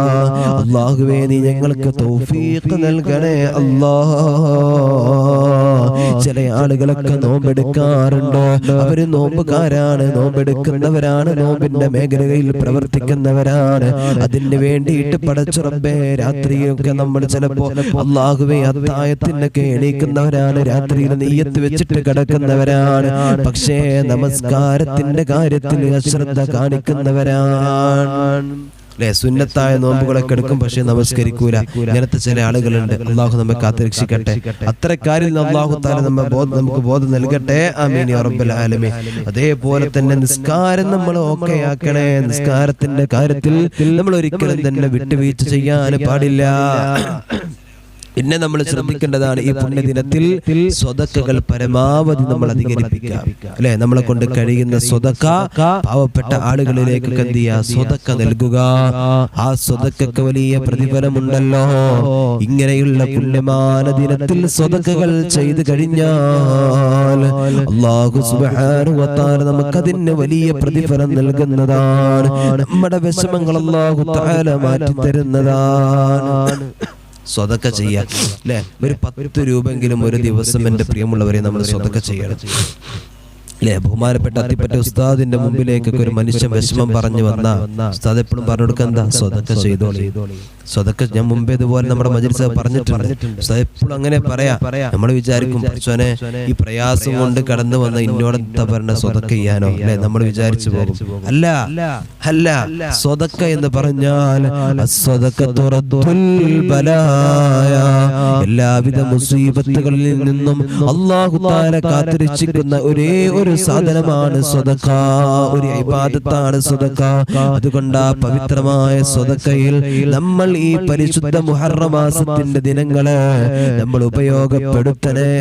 അല്ലാഹുവേ, നീ ഞങ്ങൾക്ക് തൗഫീഖ് നൽകണേ അല്ലാഹ്. ചില ആളുകളൊക്കെ നോമ്പെടുക്കാറുണ്ട്, അവര് നോമ്പുകാരാണ്, നോമ്പെടുക്കുന്നവരാണ്, നോമ്പിന്റെ മേഖലയിൽ പ്രവർത്തിക്കുന്നവരാണ്. അതിന് വേണ്ടിയിട്ട് പടച്ച റബ്ബേ രാത്രിയൊക്കെ നമ്മൾ ചിലപ്പോ അല്ലാഹുവേ അത്താഴത്തിനൊക്കെ എണീക്കുന്നവരാണ്, രാത്രിയിൽ നിയ്യത്ത് വെച്ചിട്ട് കിടക്കുന്നവരാണ്. പക്ഷേ നമസ്കാരത്തിന്റെ കാര്യത്തിൽ അശ്രദ്ധ കാണിക്കുന്നവരാണ്. സുന്നത്തായ നോമ്പുകളൊക്കെ എടുക്കും, പക്ഷെ നമസ്കരിക്കൂല. ഇങ്ങനത്തെ ചില ആളുകളുണ്ട്. അള്ളാഹു നമ്മെ കാത്തുരക്ഷിക്കട്ടെ. അത്തരക്കാരിൽ അള്ളാഹു തആല നമുക്ക് ബോധം നൽകട്ടെ. ആമീൻ യാ റബ്ബൽ ആലമീൻ. അതേപോലെ തന്നെ നിസ്കാരം നമ്മൾ ഓക്കെ ആക്കണേ. നിസ്കാരത്തിന്റെ കാര്യത്തിൽ നമ്മൾ ഒരിക്കലും തന്നെ വിട്ടുവീഴ്ച ചെയ്യാൻ പാടില്ല. പിന്നെ നമ്മൾ ശ്രദ്ധിക്കേണ്ടതാണ്, ഈ പുണ്യദിനത്തിൽ സ്വതക്കകൾ പരമാവധി നമ്മൾ അധികരിപ്പിക്കുക അല്ലെ. നമ്മളെ കൊണ്ട് കഴിയുന്ന സ്വതക്ക പാവപ്പെട്ട ആളുകളിലേക്ക് എന്ത് ചെയ്യുക, സ്വതക്ക നൽകുക. ആ സ്വതക്കക്ക് വലിയ പ്രതിഫലമുണ്ടല്ലോ. ഇങ്ങനെയുള്ള പുണ്യമാന ദിനത്തിൽ സ്വതക്കകൾ ചെയ്തു കഴിഞ്ഞാൽ അല്ലാഹു സുബ്ഹാനഹു വ തആല നമുക്കതിന് വലിയ പ്രതിഫലം നൽകുന്നതാണ്. നമ്മുടെ വിഷമങ്ങൾ അല്ലാഹു തആല മാറ്റി തരുന്നതാണ്. സ്വതക്ക ചെയ്യാം അല്ലെ. ഒരു 10 രൂപയെങ്കിലും ഒരു ദിവസം എന്റെ പ്രിയമുള്ളവരെ നമ്മൾ സ്വതക്ക ചെയ്യണം. അല്ലെ? ബഹുമാനപ്പെട്ട അത്തിപ്പറ്റ ഉസ്താദിന്റെ മുമ്പിലേക്കൊക്കെ ഒരു മനുഷ്യൻ വിഷമം പറഞ്ഞു വന്ന ഉസ്താദ് എപ്പോഴും പറഞ്ഞു കൊടുക്കുക, എന്താ? സ്വതക്ക ചെയ്തോളി. സ്വതക്ക ഞാൻ മുമ്പേ ഇതുപോലെ നമ്മുടെ മജ്‌ലിസിൽ പറഞ്ഞിട്ടുണ്ട്. ഉസ്താദ് എപ്പോഴും അങ്ങനെ പറയാ. നമ്മൾ വിചാരിക്കും പഠിച്ചോനെ ഈ പ്രയാസം കൊണ്ട് കടന്നു വന്ന ഇന്നോടെന്താ പറഞ്ഞ സ്വതക്ക ചെയ്യാനോ, അല്ലെ? നമ്മൾ വിചാരിച്ചു പോകും. അല്ല അല്ല, സ്വതക്ക എന്ന് പറഞ്ഞാൽ എല്ലാവിധ മുസീബത്തുകളിൽ നിന്നും അല്ലാഹു തആല കാത്തിരക്ഷിക്കുന്ന ഒരേ ഒരു സാധനമാണ് സ്വതക്ക, ഒരു ഇബാദത്താണ് സ്വതക്ക. അതുകൊണ്ട് ആ പവിത്രമായ സ്വതക്കയിൽ നമ്മൾ ഈ പരിശുദ്ധ മുഹറം മാസത്തിന്റെ ദിനങ്ങളെ നമ്മൾ ഉപയോഗപ്പെടുത്തണേ.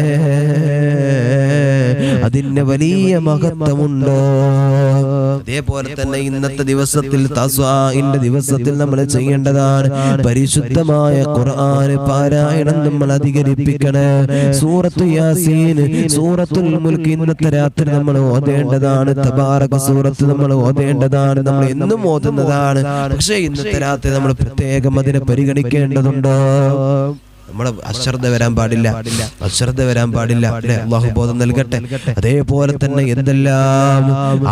അതിന് വലിയ മഹത്വമുണ്ട്. അതേപോലെ തന്നെ ഇന്നത്തെ ദിവസത്തിൽ തസ്വാഇന്റെ ദിവസത്തിൽ നമ്മൾ ചെയ്യേണ്ടതാണ് പരിശുദ്ധമായ ഖുർആൻ പാരായണം നമ്മൾ അധികരിപ്പിക്കണേ. സൂറത്തു യാസീൻ, സൂറത്തുൽ മുൽക്ക് ഇന്നത്തെ രാത്രി നമ്മൾ ഓതേണ്ടതാണ്. തബാറക സൂറത്ത് നമ്മൾ ഓതേണ്ടതാണ്, നമ്മൾ എന്നും ഓതുന്നതാണ്. പക്ഷേ ഇന്നത്തെ രാത്രി നമ്മൾ പ്രത്യേകം അതിനെ പരിഗണിക്കേണ്ടതുണ്ട്. നമ്മളെ അശ്രദ്ധ വരാൻ പാടില്ല, അശ്രദ്ധ വരാൻ പാടില്ല. അല്ലാഹു ബോധം നൽകട്ടെ. അതേപോലെ തന്നെ എന്തെല്ലാം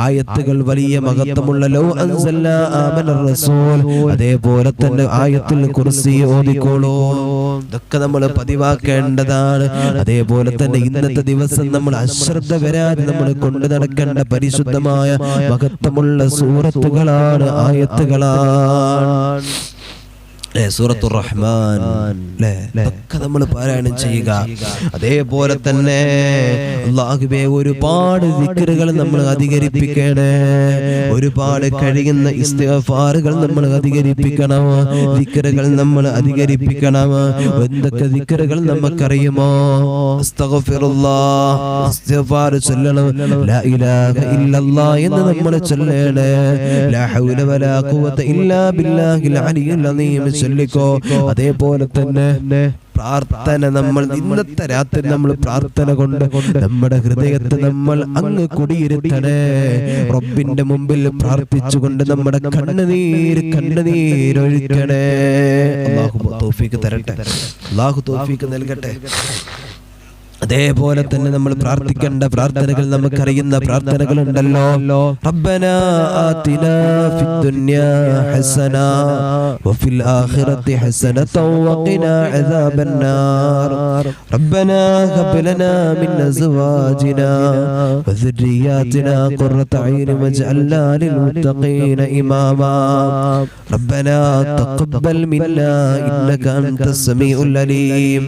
ആയത്തുകൾ വലിയ മഹത്വമുള്ള ലൗ അൻസൽനാ ആമനർ റസൂൽ, അതേപോലെ തന്നെ ആയത്തുൽ കുർസി ഓതിക്കോളൂ. ഇതൊക്കെ നമ്മൾ പതിവാക്കേണ്ടതാണ്. അതേപോലെ തന്നെ ഇന്നത്തെ ദിവസം നമ്മൾ അശ്രദ്ധ വരാൻ നമ്മൾ കൊണ്ടു നടക്കേണ്ട പരിശുദ്ധമായ മഹത്വമുള്ള സൂറത്തുകളാണ്, ആയത്തുകളാണ്. സൂറത്തുർ റഹ്മാൻ ഒക്കെ നമ്മൾ പാരായണം ചെയ്യുക. അതേപോലെ തന്നെ അല്ലാഹുവേ ഒരുപാട് ദിക്റുകൾ നമ്മൾ അധികരിപ്പിക്കണേ. ഒരുപാട് കഴിയുന്ന ഇസ്തിഗ്ഫാറുകൾ നമ്മൾ അധികരിപ്പിക്കണം, ദിക്റുകൾ നമ്മൾ അധികരിപ്പിക്കണം. എന്തൊക്കെ ദിക്റുകൾ നമുക്കറിയുമോ? അസ്തഗ്ഫിറുല്ലാഹ്, ഇസ്തിഗ്ഫാർ ചൊല്ലണം. ലാ ഇലാഹ ഇല്ലല്ലാഹ് എന്ന് നമ്മൾ ചൊല്ലണേ. ലാ ഹൗല വലാ ഖുവത ഇല്ലാ ബില്ലാഹിൽ അലിയിൽ അസീം ചൊല്ലിക്കോ. അതേപോലെ തന്നെ പ്രാർത്ഥന, നമ്മൾ ഇന്നത്തെ രാത്രി നമ്മൾ പ്രാർത്ഥന കൊണ്ട് നമ്മുടെ ഹൃദയത്തെ നമ്മൾ അങ്ങ് കുടിയിരുത്തണേ. റബ്ബിന്റെ മുമ്പിൽ പ്രാർത്ഥിച്ചുകൊണ്ട് നമ്മുടെ കണ്ണുനീരൊഴിക്കണേ. അല്ലാഹു തൗഫീഖ് തരട്ടെ, അല്ലാഹു തൗഫീഖ് നൽകട്ടെ. അതേപോലെ തന്നെ നമ്മൾ പ്രാർത്ഥിക്കേണ്ട പ്രാർത്ഥനകൾ നമുക്കറിയുന്ന പ്രാർത്ഥനകളുണ്ടല്ലോ. റബ്ബനാ ആതിനാ ഫിദ്ദുനിയാ ഹസന വഫിൽ ആഖിറതി ഹസനതൻ വഖിനാ അദാബന്നാർ. റബ്ബനാ ഹബ് ലനാ മിൻ അസ്വാജിനാ വദുരിയാതിനാ ഖുർറത അയ്നി വജ്അൽനാ ലിൽമുത്തഖീന ഇമാമാ. റബ്ബനാ തഖബ്ബൽ മിന്നാ ഇന്നക അൻതസ് സമീഉൽ അലീം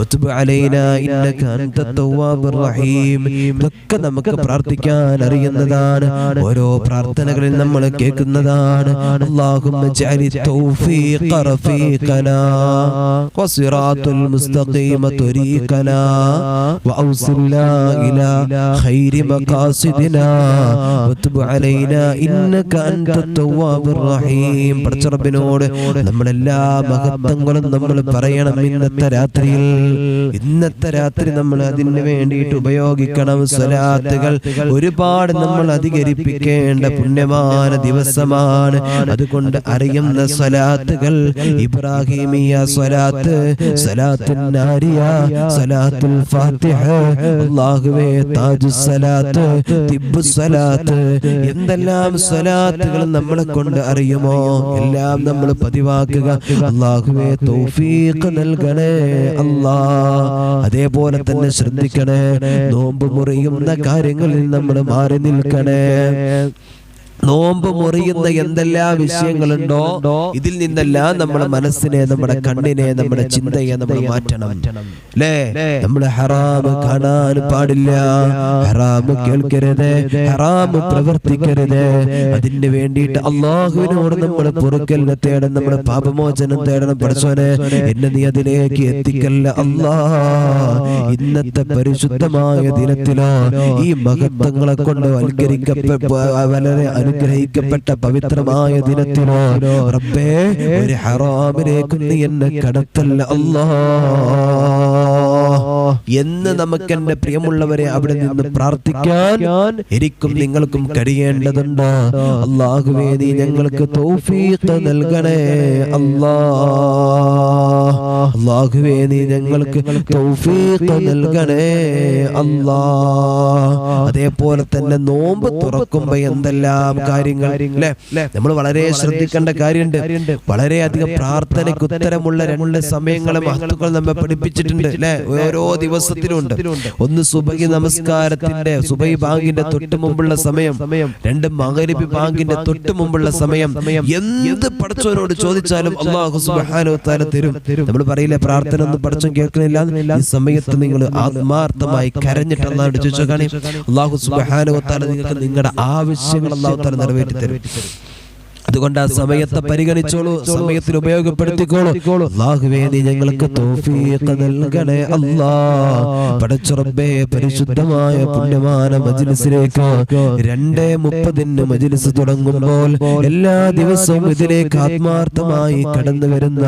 വതുബ് അലൈനാ ഇന്നക ഇതൊക്കെ നമുക്ക് പ്രാർത്ഥിക്കാൻ അറിയുന്നതാണ്. ഓരോ പ്രാർത്ഥനകളിൽ നമ്മൾ കേൾക്കുന്നതാണ്. അല്ലാഹുമ്മ ജഅലി തൗഫീഖ റഫീഖനാ വസിറാത്തുൽ മുസ്തഖീമ തരീഖനാ വഔസിൽനാ ഇലാ ഖൈരി മഖാസിദിനാ വതുബ് അലൈനാ ഇന്നക അൻതത് തവ്വാബുർ റഹീം. പടച്ച റബ്ബിനോട് നമ്മളെല്ലാ മഹത്വങ്ങളും നമ്മൾ പറയണം. ഇന്നത്തെ രാത്രി നമ്മൾ അതിന് വേണ്ടിയിട്ട് ഉപയോഗിക്കണം. സ്വലാത്തുകൾ ഒരുപാട് നമ്മൾ അധികരിപ്പിക്കേണ്ട പുണ്യമായ ദിവസമാണ്. അതുകൊണ്ട് അറിയുന്ന സ്വലാത്തുകൾ ഇബ്രാഹിമിയ സ്വലാത്ത്, സ്വലാത്തുൻ നാരിയ, സ്വലാത്തുൽ ഫാത്തിഹ, അല്ലാഹുവേ താജുസ് സ്വലാത്ത്, തിബ്ബുസ് സ്വലാത്ത്, എന്തെല്ലാം സ്വലാത്തുകൾ നമ്മളെ കൊണ്ട് അറിയുമോ എല്ലാം നമ്മൾ പതിവാക്കുക. അല്ലാഹുവേ തൗഫീഖ് നൽകണേ അല്ലാഹ്. അതേപോലെ തന്നെ ശ്രദ്ധിക്കണേ, നോമ്പ് മുറിയുന്ന കാര്യങ്ങളിൽ നമ്മൾ മാറി നിൽക്കണേ. നോമ്പ് മുറിയുന്ന എന്തെല്ലാം വിഷയങ്ങളുണ്ടോ ഇതിൽ നിന്നെല്ലാം നമ്മുടെ മനസ്സിനെ, നമ്മുടെ കണ്ണിനെ, നമ്മുടെ ചിന്തയെ നമ്മൾ മാറ്റണം. അല്ലേ? നമ്മൾ ഹറാം കാണാൻ പാടില്ല, ഹറാം കേൾക്കരുത്, ഹറാം പ്രവർത്തിക്കരുത്. അതിന് വേണ്ടിയിട്ട് അള്ളാഹുവിനോട് നമ്മൾ പൊറുക്കലിനെ തേടണം, നമ്മുടെ പാപമോചനം തേടണം. പഠിച്ചോനെ എന്നെ നീ അതിലേക്ക് എത്തിക്കല്ല അല്ലാ. ഇന്നത്തെ പരിശുദ്ധമായ ദിനത്തിലോ ഈ മഹത്വങ്ങളെ കൊണ്ട് വളരെ അനുഗ്രഹിക്കപ്പെട്ട പവിത്രമായ ദിനത്തിലോ റബ്ബേ ഒരു ഹറാമിലേക്ക് നീ എന്നെ കടത്തല്ല അല്ലാഹ്. എന്ന് നമുക്ക് എന്റെ പ്രിയമുള്ളവരെ അവിടെ നിന്ന് പ്രാർത്ഥിക്കാൻ എനിക്കും നിങ്ങൾക്കും കഴിയേണ്ടതുണ്ട്. അല്ലാഹുവേ നീ ഞങ്ങൾക്ക് തൗഫീഖ് നൽകണേ അല്ലാഹുവേ നീ ഞങ്ങൾക്ക് തൗഫീഖ് നൽകണേ അതേപോലെ തന്നെ നോമ്പ് തുറക്കുമ്പോ എന്തെല്ലാം കാര്യങ്ങൾ അല്ലേ നമ്മൾ വളരെ ശ്രദ്ധിക്കേണ്ട കാര്യമുണ്ട്. വളരെയധികം പ്രാർത്ഥനയ്ക്ക് ഉത്തരമുള്ള 2 സമയങ്ങളെ മഹത്തുക്കൾ നമ്മെ പഠിപ്പിച്ചിട്ടുണ്ട് അല്ലെ. ഓരോ ദിവസത്തിലും ഉണ്ട്. ഒന്ന് സുബഹി നമസ്കാരത്തിന്റെ സുബഹി ബാങ്കിന്റെ തൊട്ട് മുമ്പുള്ള സമയം, 2 മഗ്‌രിബ് ബാങ്കിന്റെ തൊട്ട് മുമ്പുള്ള സമയം. എന്ത് പടച്ചവനോട് ചോദിച്ചാലും അല്ലാഹു സുബ്ഹാനഹു വ തആല തരും. നമ്മൾ പറയില്ലേ പ്രാർത്ഥന ഒന്നും പടച്ചവൻ കേൾക്കുന്നില്ല. ഈ സമയത്ത് നിങ്ങൾ ആത്മാർത്ഥമായി കരഞ്ഞിട്ട് അല്ലാഹുവോട് ചോദിച്ചാൽ അല്ലാഹു സുബ്ഹാനഹു വ തആല നിങ്ങൾക്ക് നിങ്ങളുടെ ആവശ്യങ്ങൾ അല്ലാഹു തആല നിറവേറ്റി തരും. അതുകൊണ്ട് ആ സമയത്തെ പരിഗണിച്ചോളൂ, സമയത്തിൽ ഉപയോഗപ്പെടുത്തിക്കോളൂ. അല്ലാഹുവേ നീ ഞങ്ങൾക്ക് തൗഫീഖ് നൽകണേ പടച്ച റബ്ബേ പരിശുദ്ധമായ പുണ്യമായ മജ്‌ലിസിലേക്ക് 2:30 മജ്‌ലിസ് തുടങ്ങുമ്പോൾ എല്ലാ ദിവസവും ഇതിലേക്ക് ആത്മാർത്ഥമായി കടന്നു വരുന്ന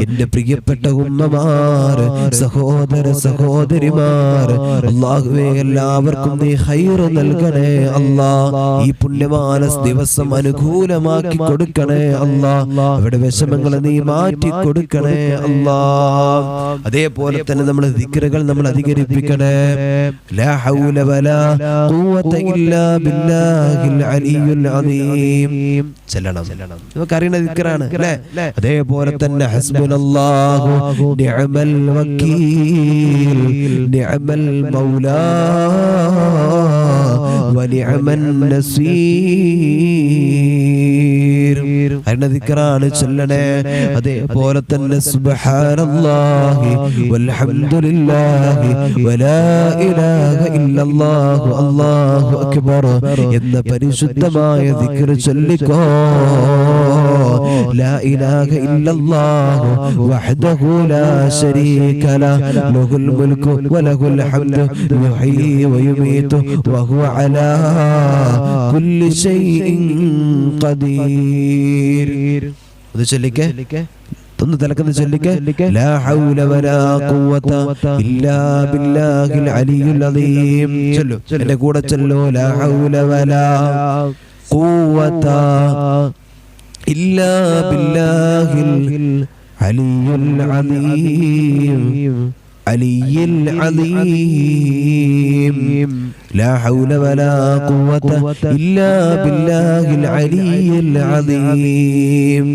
എന്റെ പ്രിയപ്പെട്ട ഉമ്മമാർ, സഹോദര സഹോദരിമാർ, അല്ലാഹുവേ എല്ലാവർക്കും നീ ഖൈർ നൽകണേ ഈ പുണ്യമായ ദിവസം അനുകൂലമാക്കി കൊടുക്കണേ അവരുടെ വിഷമങ്ങൾ നീ മാറ്റി കൊടുക്കണേ അതേപോലെ തന്നെ നമ്മുടെ ദിക്റുകൾ നമ്മൾ അധികരിപ്പിക്കണേ. ലാ ഹൗല വലാ ഖുവത ഇല്ലാ ബില്ലാഹിൽ അലിയുൽ അദീം ചൊല്ലണം. നമുക്ക് അറിയുന്ന ദിക്റാണ് അല്ലേ. അതേപോലെ തന്നെ ഹസ്ബുനല്ലാഹു നിഅമൽ വകീൽ നിഅമൽ മൗലാ വനിഅമൻ നസീർ ദിക്റാണ് ചൊല്ലണേ. അതേപോലെ തന്നെ സുബ്ഹാനല്ലാഹി വൽഹംദുലില്ലാഹി വലാ ഇലാഹ ഇല്ലല്ലാഹു അല്ലാഹു അക്ബർ എന്ന പരിശുദ്ധമായ ദിക്ർ ചൊല്ലിക്കോ. ലാ ഇലാഹ ഇല്ലല്ലാഹു വഹ്ദഹു ലാ ശരീക ലഹു ലഹുൽ മുൽക്കു വലഹുൽ ഹംദു യുഹ്യി വയുമീതു വഹുവ അലാ കുല്ലി ഷൈഇൻ ഖദീർ. അത് ചൊല്ലിക്കേ, ഒന്ന് തലക്കന്ന് ചൊല്ലിക്കേ. ലാ ഹൗല വലാ ഖുവത ഇല്ലാ ബില്ലാഹിൽ അലിയുൽ അദീം. ചൊല്ലു, എന്റെ കൂടെ ചൊല്ലു. ലാ ഹൗല വലാ ഖുവത ഇല്ലാ ബില്ലാഹിൽ അലിയുൽ അദീം അലിയുൽ അദീം. ലാ ഹൗല വലാ ഖുവത ഇല്ലാ ബില്ലാഹിൽ അലിയുൽ അദീം.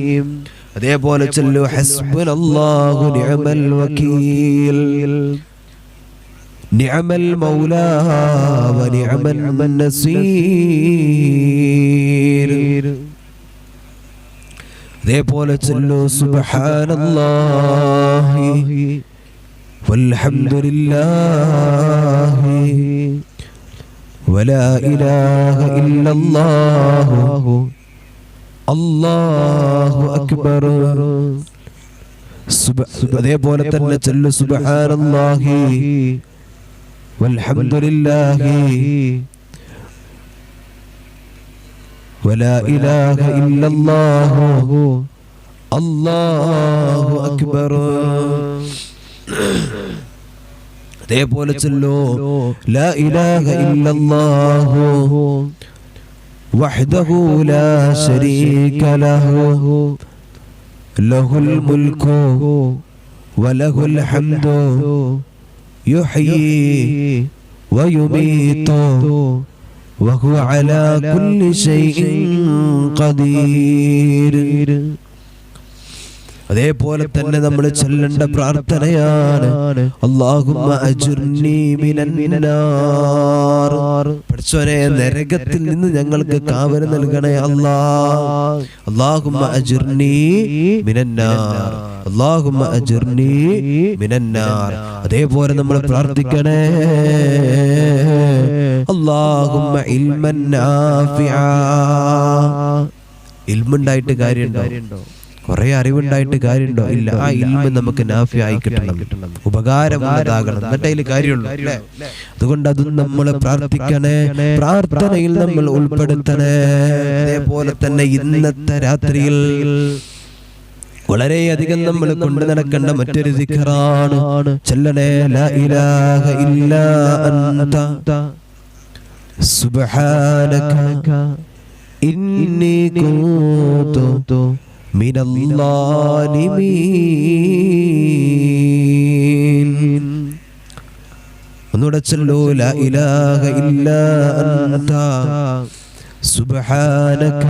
അതേപോലെ ചൊല്ലു. ഹസ്ബുനല്ലാഹു നിഅമൽ വകീൽ നിഅമൽ മൗലാ വനിഅമൻ നസീർ. അതേപോലെ ചൊല്ലു. സുബ്ഹാനല്ലാഹി വൽഹംദുലില്ലാഹി വലാ ഇലാഹ ഇല്ലല്ലാഹു അല്ലാഹു അക്ബർ. അതേപോലെ തന്നെ ചൊല്ലു. സുബ്ഹാനല്ലാഹി വൽഹംദുലില്ലാഹി വലാ ഇലാഹ ഇല്ലല്ലാഹു അല്ലാഹു അക്ബർ. അതേപോലെ ചൊല്ലു. ലാ ഇലാഹ ഇല്ലല്ലാഹു വഹ്ദഹു ലാ ശരീക ലഹു ലഹുൽ മുൽക്കു വലഹുൽ ഹംദു യുഹ്യി വയുമീതു വഹുവ അലാ കുല്ലി ഷൈഇൻ ഖദീർ. അതേപോലെ തന്നെ നമ്മൾ ചൊല്ലേണ്ട പ്രാർത്ഥനയാണ് അല്ലാഹുമ്മ അജ്ർനി മിനന്നാർ. പടച്ചോനെ നരകത്തിൽ നിന്ന് ഞങ്ങൾക്ക് കാവൽ നൽകണേ അല്ലാഹുമ്മ അജ്ർനി മിനന്നാർ അല്ലാഹുമ്മ അജ്ർനി മിനന്നാർ. അതേപോലെ നമ്മൾ പ്രാർത്ഥിക്കണേ അല്ലാഹുമ്മ ഇൽമൻ നാഫിആ. ഇൽമുണ്ടായിട്ട് കാര്യമുണ്ടോ? കുറെ അറിവുണ്ടായിട്ട് കാര്യമുണ്ടോ? ഇല്ല. ആ ഇൽമ് നമുക്ക് നാഫി ആയി കിട്ടണം, ഉപകാരമുള്ളതാകണം, എന്നിട്ട് അതിൽ കാര്യമുള്ളൂ അല്ലേ. അതുകൊണ്ട് അതും നമ്മൾ പ്രാർത്ഥിക്കണേ, പ്രാർത്ഥനയിൽ നമ്മൾ ഉൾപ്പെടുത്തണേ. അതേപോലെ തന്നെ ഇന്നത്തെ രാത്രിയിൽ വളരെയധികം നമ്മൾ കൊണ്ടു നടക്കേണ്ട മറ്റൊരു ദിക്റാണ് ചൊല്ലണേ ലാ ഇലാഹ ഇല്ലാ അൻത സുബ്ഹാനക ഇന്നി കുന്തു മിനൽ ളാലിമീൻ. ഒന്നുകൂടെ ചൊല്ലൂ ലാ ഇലാഹ ഇല്ലാ അൻത സുബ്ഹാനക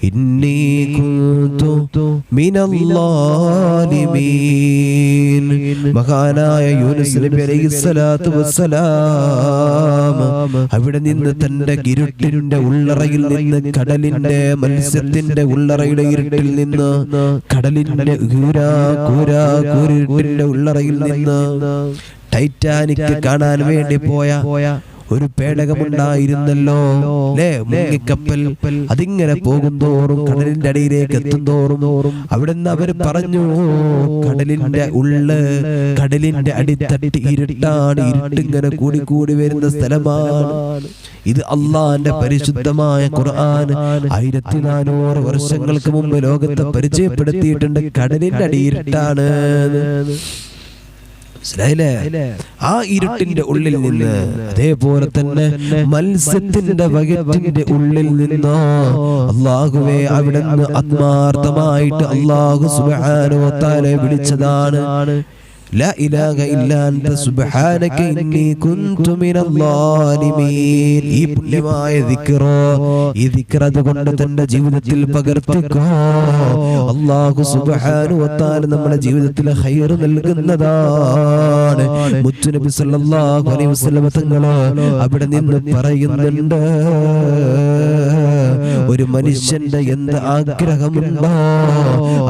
ഇന്നി കുന്തു മിനൽ ളാലിമീൻ. മഹാനായ യൂനുസ് നബി അലൈഹിസ്സലാത്തു വസ്സലാം അവിടെ നിന്ന് തന്റെ ഇരുട്ടിന്റെ ഉള്ളറയിൽ നിന്ന്, കടലിന്റെ മത്സ്യത്തിന്റെ ഉള്ളറയുടെ ഇരുട്ടിൽ നിന്ന്, കടലിന്റെ കൂരിരുട്ടിന്റെ ഉള്ളറയിൽ നിന്ന് ടൈറ്റാനിക് കാണാൻ വേണ്ടി പോയ ഒരു പേടകമുണ്ടായിരുന്നല്ലോ, മുങ്ങിക്കപ്പൽ. അതിങ്ങനെ പോകുന്തോറും, കടലിന്റെ അടിയിലേക്ക് എത്തുന്തോറും അവിടുന്ന് അവർ പറഞ്ഞു, കടലിന്റെ അടിത്തട്ടി ഇരുട്ടാണ്, ഇരുട്ടിങ്ങനെ കൂടി കൂടി വരുന്ന സ്ഥലമാണ്. ഇത് അള്ളാന്റെ പരിശുദ്ധമായ ഖുർആൻ 1400 വർഷങ്ങൾക്ക് മുമ്പ് ലോകത്തെ പരിചയപ്പെടുത്തിയിട്ടുണ്ട്. കടലിന്റെ അടിയിരുട്ടാണ്. ആ ഇരുട്ടിന്റെ ഉള്ളിൽ നിന്ന്, അതേപോലെ തന്നെ മത്സ്യത്തിന്റെ വകറ്റിന്റെ ഉള്ളിൽ നിന്നോ അല്ലാഹുവേ അവിടുന്ന് ആത്മാർത്ഥമായിട്ട് അല്ലാഹു സുബ്ഹാനഹു വ തആല വിളിച്ചതാണ്. ലാ ഇലാഹ ഇല്ലാ അൻത സുബ്ഹാനക ഇന്നി കുന്തു മിനൽ ളാലിമീൻ. ഈ പുണ്യമായ ദിക്റോ, ഈ ദിക്ർ അതുകൊണ്ട് തന്റെ ജീവിതത്തിൽ പകർത്തിക്കോ. അല്ലാഹു സുബ്ഹാനഹു വ തആല നമ്മുടെ ജീവിതത്തിൽ ഖൈർ നൽകുന്നതാണ്. മുത്തുനബി സല്ലല്ലാഹു അലൈഹി വസല്ലം തങ്ങൾ അവിടെ നിന്ന് പറയുന്നുണ്ട്, ഒരു മനുഷ്യന്റെ എന്ത് ആഗ്രഹമുണ്ടോ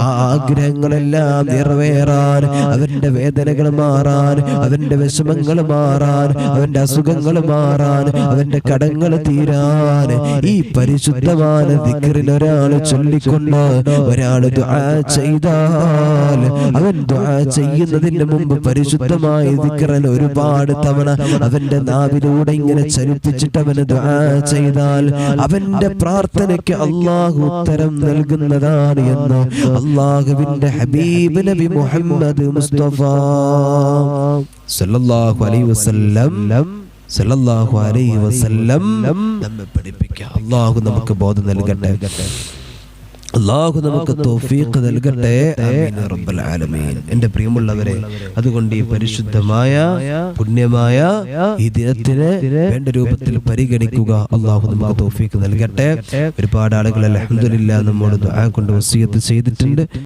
ആ ആഗ്രഹങ്ങളെല്ലാം നിറവേറാൻ, അവന്റെ വേദനകൾ മാറാൻ, അവന്റെ വിഷമങ്ങൾ മാറാൻ, അവന്റെ അസുഖങ്ങൾ മാറാൻ, അവന്റെ കടങ്ങൾ തീരാൻ ഈ പരിശുദ്ധമായ ദിക്റിൽ ഒരാൾ ചൊല്ലിക്കൊണ്ട് ഒരാൾ ദുആ ചെയ്താൽ, അവൻ ദുആ ചെയ്യുന്നതിന് മുമ്പ് പരിശുദ്ധമായ ദിക്റിൽ ഒരുപാട് തവണ അവന്റെ നാവിലൂടെ ഇങ്ങനെ ചലിപ്പിച്ചിട്ട് അവന് ദുആ ചെയ്താൽ അവന്റെ പ്രാർത്ഥനയ്ക്ക് അല്ലാഹു ഉത്തരം നൽകുന്നതാണ് എന്ന് അല്ലാഹുവിന്റെ ഹബീബ് നബി മുഹമ്മദ് മുസ്തഫ സല്ലല്ലാഹു അലൈഹി വസല്ലം നമ്മെ പഠിപ്പിക്കുക. അല്ലാഹു നമുക്ക് ബോധം നൽകട്ടെ, അല്ലാഹു നമുക്ക് തൗഫീഖ് നൽകട്ടെ. ആമീൻ റബ്ബൽ ആലമീൻ. എൻ്റെ പ്രിയമുള്ളവരെ, അതുകൊണ്ട് ഈ പരിശുദ്ധമായ പുണ്യമായ ഈ ദിനത്തിനെ വേണ്ട രൂപത്തിൽ പരിഗണിക്കുക. അല്ലാഹു നമുക്ക് തൗഫീഖ് നൽകട്ടെ. ഒരുപാട് ആളുകൾ അൽഹംദുലില്ലാഹ് നമ്മോട് ദുആ കൊണ്ട് വസിയത്ത് ചെയ്തിട്ടുണ്ട്.